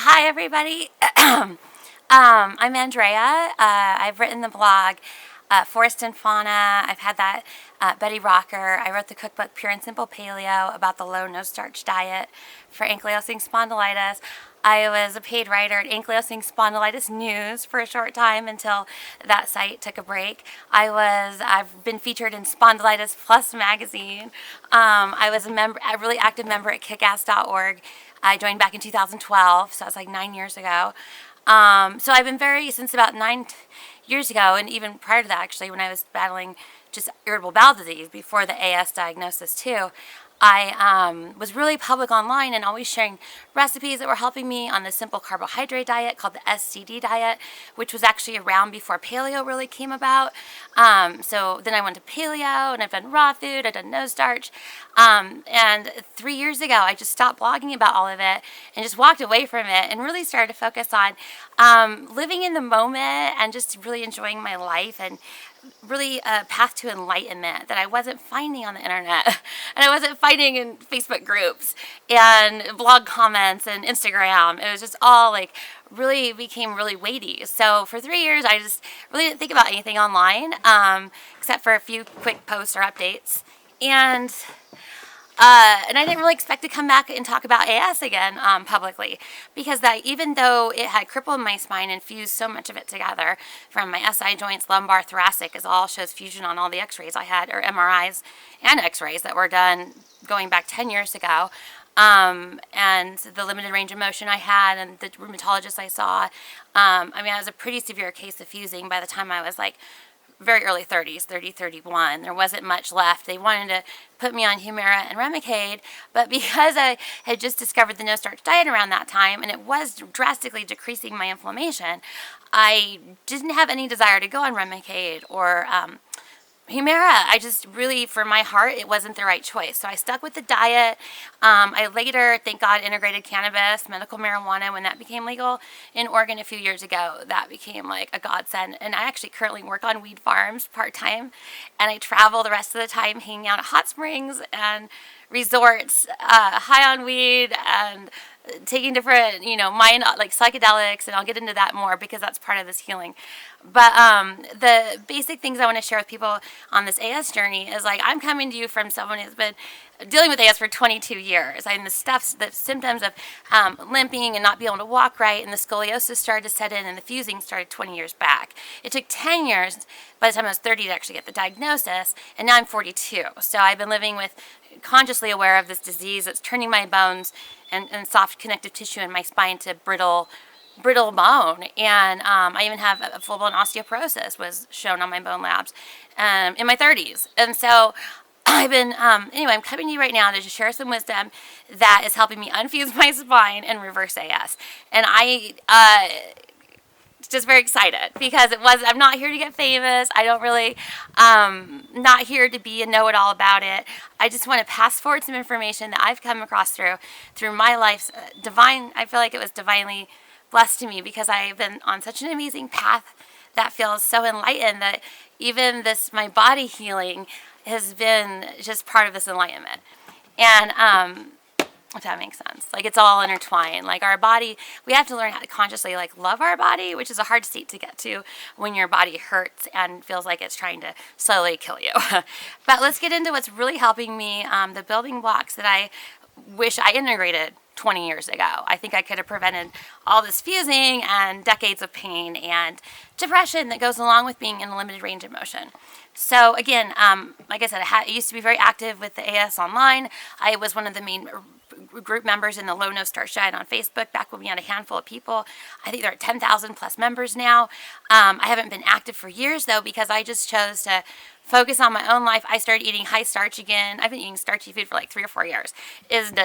Hi, everybody. I'm Andrea. I've written the blog Forest and Fauna. I've had that Betty Rocker. I wrote the cookbook Pure and Simple Paleo about the low no starch diet for ankylosing spondylitis. I was a paid writer at Ankylosing Spondylitis News for a short time until that site took a break. I've been featured in Spondylitis Plus magazine. I was a really active member at kickass.org. I joined back in 2012, so that was like 9 years ago. So I've been since about 9 years ago, and even prior to that, actually, when I was battling just irritable bowel disease before the AS diagnosis too, I was really public online and always sharing recipes that were helping me on the simple carbohydrate diet called the SCD diet, which was actually around before paleo really came about. So then I went to paleo, and I've done raw food, I've done no starch. And 3 years ago, I just stopped blogging about all of it and just walked away from it and really started to focus on living in the moment and just really enjoying my life and really a path to enlightenment that I wasn't finding on the internet and I wasn't finding in Facebook groups and blog comments and Instagram. It was just all like really became really weighty. So for 3 years, I just really didn't think about anything online except for a few quick posts or updates. And I didn't really expect to come back and talk about AS again publicly, because that, even though it had crippled my spine and fused so much of it together from my SI joints, lumbar, thoracic, as all shows fusion on all the x-rays I had, or MRIs and x-rays that were done going back 10 years ago, and the limited range of motion I had and the rheumatologist I saw. I was a pretty severe case of fusing by the time I was like very early 30s, 30, 31. There wasn't much left. They wanted to put me on Humira and Remicade, but because I had just discovered the no-starch diet around that time, and it was drastically decreasing my inflammation, I didn't have any desire to go on Remicade or Humira. I just really, for my heart, it wasn't the right choice. So I stuck with the diet. I later, thank God, integrated cannabis, medical marijuana, when that became legal in Oregon a few years ago. That became like a godsend. And I actually currently work on weed farms part-time. And I travel the rest of the time hanging out at hot springs and resorts, high on weed and taking different, mind, like psychedelics, and I'll get into that more because that's part of this healing. But the basic things I want to share with people on this AS journey is, like, I'm coming to you from someone who's been dealing with AS for 22 years. The symptoms of limping and not being able to walk right, and the scoliosis started to set in, and the fusing started 20 years back. It took 10 years by the time I was 30 to actually get the diagnosis, and now I'm 42. So I've been living with, consciously aware of this disease that's turning my bones and soft connective tissue in my spine to brittle bone. And I even have a full-blown osteoporosis was shown on my bone labs in my 30s. And so I've been, anyway, I'm coming to you right now to just share some wisdom that is helping me unfuse my spine and reverse AS. And just very excited because I'm not here to get famous. I don't really, not here to be a know-it-all about it. I just want to pass forward some information that I've come across through my life's I feel like it was divinely blessed to me, because I've been on such an amazing path that feels so enlightened that even my body healing has been just part of this enlightenment. And, if that makes sense. Like, it's all intertwined. Like, our body, we have to learn how to consciously, like, love our body, which is a hard state to get to when your body hurts and feels like it's trying to slowly kill you. But let's get into what's really helping me, the building blocks that I wish I integrated 20 years ago. I think I could have prevented all this fusing and decades of pain and depression that goes along with being in a limited range of motion. So again, like I said, I used to be very active with the AS online. I was one of the main group members in the Low No Starch Diet on Facebook back when we had a handful of people. I think there are 10,000 plus members now. I haven't been active for years, though, because I just chose to focus on my own life. I started eating high starch again. I've been eating starchy food for like 3 or 4 years. It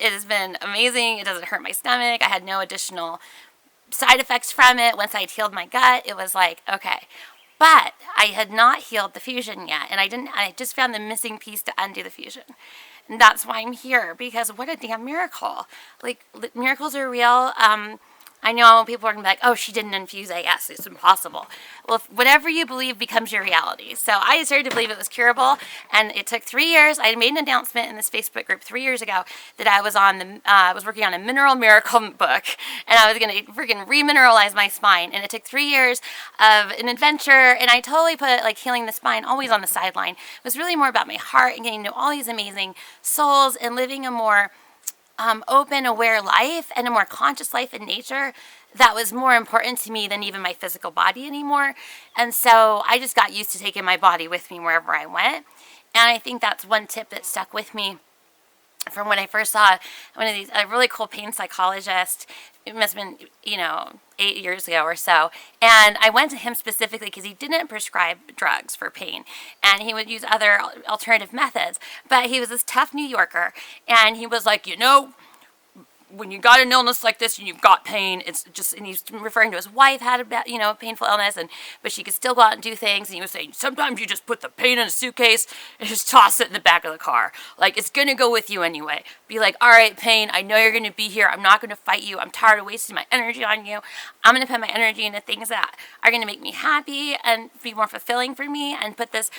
has been amazing. It doesn't hurt my stomach. I had no additional side effects from it. Once I'd healed my gut, it was like, okay. But I had not healed the fusion yet, and I just found the missing piece to undo the fusion. And that's why I'm here, because what a damn miracle. Like, miracles are real. I know people are going to be like, oh, she didn't infuse AS. It's impossible. Well, if whatever you believe becomes your reality. So I started to believe it was curable, and it took 3 years. I made an announcement in this Facebook group 3 years ago that I was working on a mineral miracle book, and I was going to freaking remineralize my spine. And it took 3 years of an adventure, and I totally put like healing the spine always on the sideline. It was really more about my heart and getting to know all these amazing souls and living a more open, aware life and a more conscious life in nature that was more important to me than even my physical body anymore. And so I just got used to taking my body with me wherever I went. And I think that's one tip that stuck with me from when I first saw one of these, a really cool pain psychologist. It must have been, 8 years ago or so. And I went to him specifically because he didn't prescribe drugs for pain. And he would use other alternative methods. But he was this tough New Yorker. And he was like, when you got an illness like this and you've got pain, it's just, and he's referring to his wife had a painful illness, but she could still go out and do things. And he was saying, sometimes you just put the pain in a suitcase and just toss it in the back of the car. Like, it's going to go with you anyway. Be like, all right, pain, I know you're going to be here. I'm not going to fight you. I'm tired of wasting my energy on you. I'm going to put my energy into things that are going to make me happy and be more fulfilling for me, and put this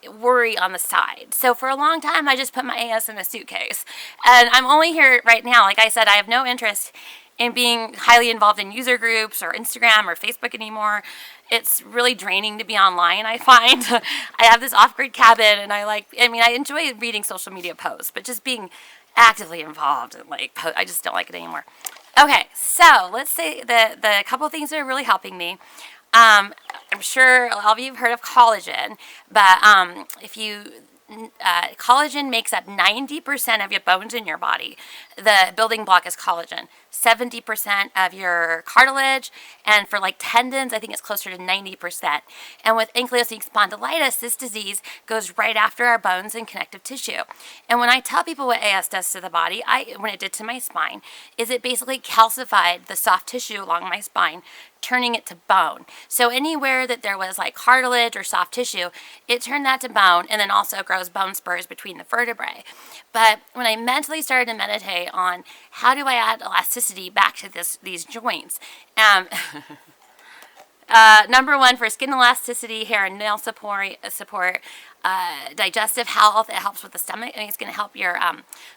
worry on the side. So for a long time, I just put my AS in a suitcase. And I'm only here right now. Like I said, I have no interest in being highly involved in user groups or Instagram or Facebook anymore. It's really draining to be online, I find. I have this off-grid cabin, and I enjoy reading social media posts, but just being actively involved and I just don't like it anymore. Okay, so let's say the couple of things that are really helping me. I'm sure all of you have heard of collagen, but collagen makes up 90% of your bones in your body. The building block is collagen. 70% of your cartilage, and for like tendons, I think it's closer to 90%. And with ankylosing spondylitis, this disease goes right after our bones and connective tissue. And when I tell people what AS does to the body, when it did to my spine, is it basically calcified the soft tissue along my spine, turning it to bone. So anywhere that there was like cartilage or soft tissue, it turned that to bone, and then also grows bone spurs between the vertebrae. But when I mentally started to meditate on how do I add elasticity back to these joints, number one, for skin elasticity, hair and nail support, digestive health. It helps with the stomach. It's going to help your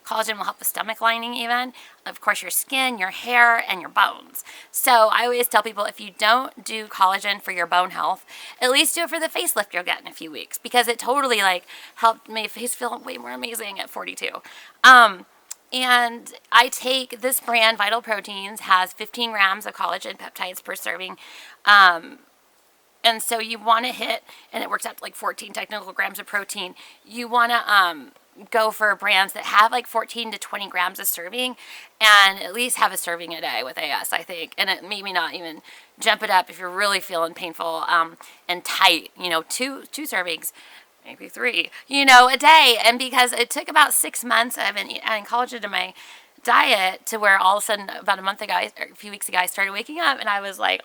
collagen will help the stomach lining even. Of course, your skin, your hair, and your bones. So I always tell people, if you don't do collagen for your bone health, at least do it for the facelift you'll get in a few weeks, because it totally helped my face feel way more amazing at 42. And I take this brand, Vital Proteins, has 15 grams of collagen peptides per serving. And so you want to hit, and it works out to like 14 technical grams of protein. You want to go for brands that have like 14 to 20 grams of serving, and at least have a serving a day with AS, I think. And it maybe not even jump it up if you're really feeling painful and tight, two servings, maybe 3, a day. And because it took about 6 months of adding collagen to my diet to where all of a sudden, about a month ago, a few weeks ago, I started waking up and I was like,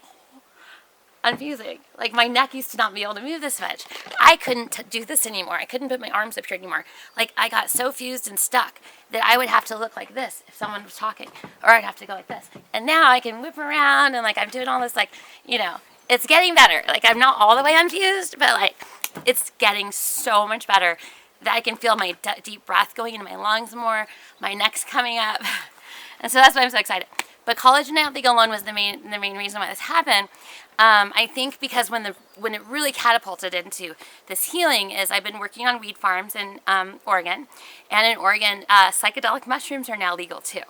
Unfusing. Like, my neck used to not be able to move this much. I couldn't do this anymore. I couldn't put my arms up here anymore. Like, I got so fused and stuck that I would have to look like this if someone was talking, or I'd have to go like this. And now I can whip around, and I'm doing all this, it's getting better. Like, I'm not all the way unfused, but it's getting so much better that I can feel my deep breath going into my lungs more. My neck's coming up. And so that's why I'm so excited. But collagen, I don't think alone was the main reason why this happened. I think because when it really catapulted into this healing is I've been working on weed farms in Oregon. And in Oregon, psychedelic mushrooms are now legal too.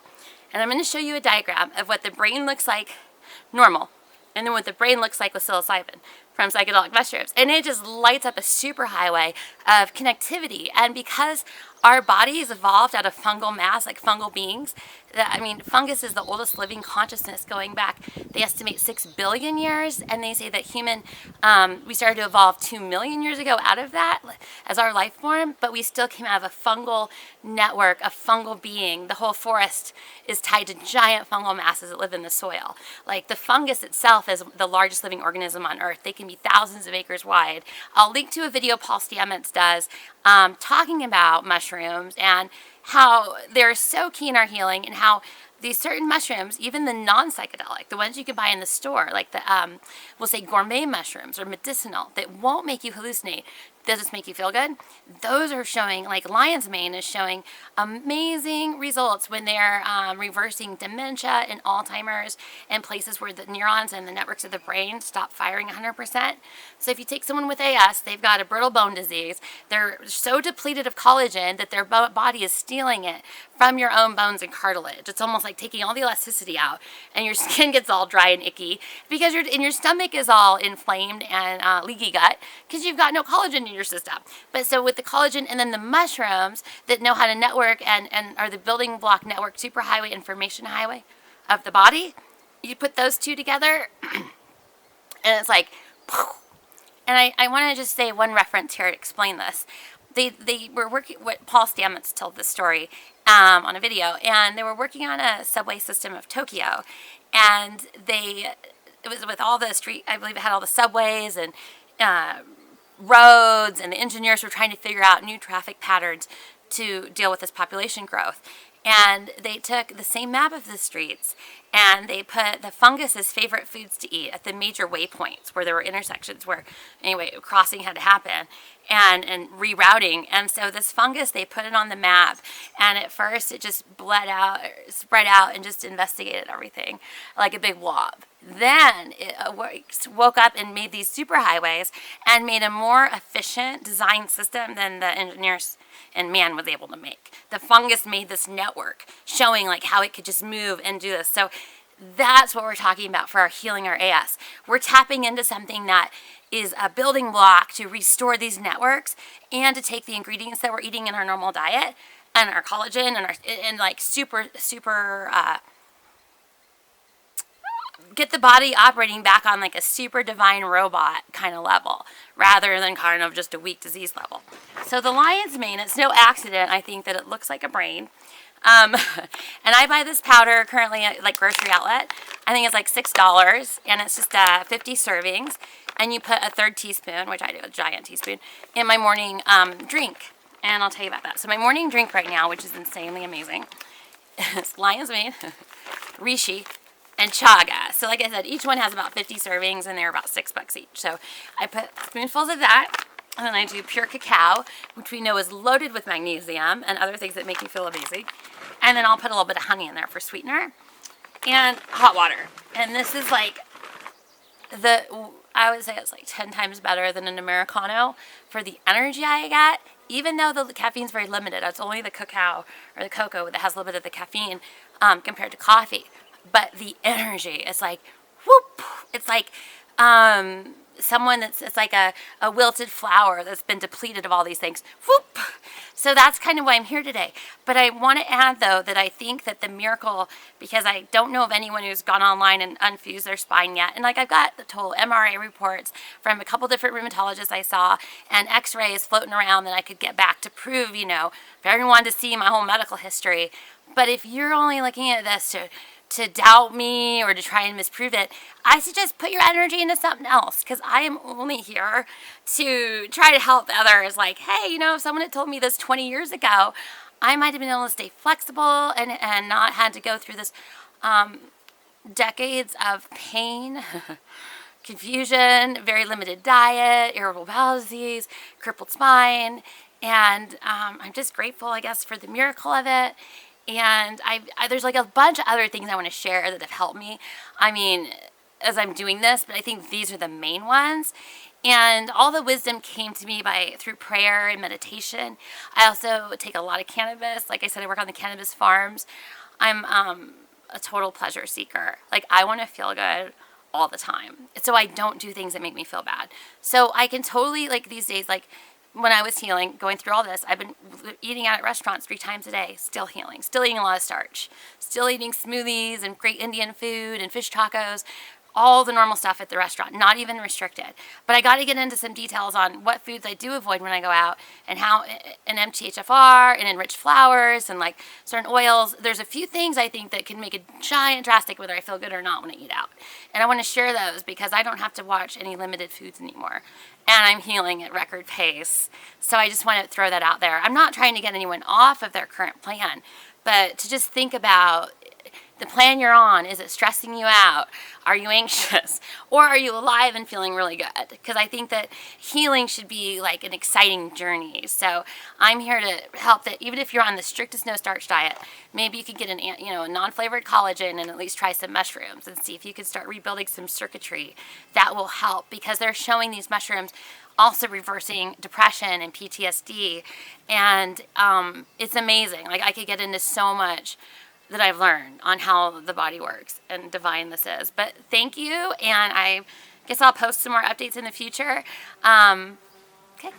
And I'm going to show you a diagram of what the brain looks like normal, and then what the brain looks like with psilocybin from psychedelic mushrooms. And it just lights up a super highway of connectivity. And because our bodies evolved out of fungal mass, like fungal beings, fungus is the oldest living consciousness going back, they estimate 6 billion years, and they say that we started to evolve 2 million years ago out of that as our life form, but we still came out of a fungal network, a fungal being. The whole forest is tied to giant fungal masses that live in the soil. Like, the fungus itself is the largest living organism on Earth. They can be thousands of acres wide. I'll link to a video Paul Stamets does talking about mushrooms mushrooms and how they're so key in our healing, and how these certain mushrooms, even the non-psychedelic, the ones you can buy in the store, like the, we'll say gourmet mushrooms or medicinal, that won't make you hallucinate, they'll just make you feel good. Those are showing, like lion's mane is showing amazing results when they're reversing dementia and Alzheimer's and places where the neurons and the networks of the brain stop firing 100%. So if you take someone with AS, they've got a brittle bone disease, they're so depleted of collagen that their body is stealing it from your own bones and cartilage. It's almost like taking all the elasticity out, and your skin gets all dry and icky because your stomach is all inflamed and leaky gut because you've got no collagen in your system. But so with the collagen and then the mushrooms that know how to network and are the building block network superhighway information highway of the body, you put those two together and it's like, and I want to just say one reference here to explain this. They were working, what Paul Stamets told this story on a video, and they were working on a subway system of Tokyo, and it was with all the street, I believe it had all the subways and roads, and the engineers were trying to figure out new traffic patterns to deal with this population growth. And they took the same map of the streets and they put the fungus's favorite foods to eat at the major waypoints where there were intersections where, anyway, crossing had to happen and rerouting. And so this fungus, they put it on the map, and at first it just spread out and just investigated everything like a big blob. Then it woke up and made these superhighways and made a more efficient design system than the engineers and man was able to make. The fungus made this network showing like how it could just move and do this. So that's what we're talking about for our healing our AS. We're tapping into something that is a building block to restore these networks and to take the ingredients that we're eating in our normal diet and our collagen and like super get the body operating back on like a super divine robot kind of level rather than kind of just a weak disease level. So the lion's mane, it's no accident, I think, that it looks like a brain. And I buy this powder currently at like grocery outlet. I think it's like $6, and it's just 50 servings. And you put a third teaspoon, which I do, a giant teaspoon, in my morning drink. And I'll tell you about that. So my morning drink right now, which is insanely amazing, is lion's mane, reishi, and chaga. So like I said, each one has about 50 servings, and they're about $6 each. So I put spoonfuls of that, and then I do pure cacao, which we know is loaded with magnesium and other things that make you feel amazing. And then I'll put a little bit of honey in there for sweetener, and hot water. And this is like I would say it's like 10 times better than an Americano for the energy I get, even though the caffeine's very limited. It's only the cacao or the cocoa that has a little bit of the caffeine compared to coffee. But the energy, it's like, whoop, it's like it's like a wilted flower that's been depleted of all these things, whoop. So that's kind of why I'm here today. But I want to add, though, that I think that the miracle, because I don't know of anyone who's gone online and unfused their spine yet. And like I've got the total MRI reports from a couple different rheumatologists I saw and x-rays floating around that I could get back to prove, if everyone wanted to see my whole medical history. But if you're only looking at this to doubt me or to try and misprove it, I suggest put your energy into something else, because I am only here to try to help others. Like, hey, if someone had told me this 20 years ago, I might have been able to stay flexible and not had to go through this decades of pain, confusion, very limited diet, irritable bowel disease, crippled spine, and I'm just grateful, I guess, for the miracle of it. And there's like a bunch of other things I want to share that have helped me, as I'm doing this, but I think these are the main ones. And all the wisdom came to me through prayer and meditation. I also take a lot of cannabis. Like I said, I work on the cannabis farms. I'm a total pleasure seeker. Like, I want to feel good all the time. So I don't do things that make me feel bad. So I can totally, like these days, like, when I was healing, going through all this, I've been eating out at restaurants 3 times a day, still healing, still eating a lot of starch, still eating smoothies and great Indian food and fish tacos, all the normal stuff at the restaurant, not even restricted. But I got to get into some details on what foods I do avoid when I go out, and how an MTHFR and enriched flours and like certain oils. There's a few things I think that can make a giant drastic whether I feel good or not when I eat out. And I want to share those because I don't have to watch any limited foods anymore. and I'm healing at record pace. So I just want to throw that out there. I'm not trying to get anyone off of their current plan, but to just think about the plan you're on. Is it stressing you out? Are you anxious? Or are you alive and feeling really good? Because I think that healing should be like an exciting journey. So I'm here to help that even if you're on the strictest no starch diet, maybe you could get a non-flavored collagen and at least try some mushrooms and see if you can start rebuilding some circuitry. That will help because they're showing these mushrooms also reversing depression and PTSD. And it's amazing. Like I could get into so much that I've learned on how the body works and divine this is. But thank you, and I guess I'll post some more updates in the future. Okay.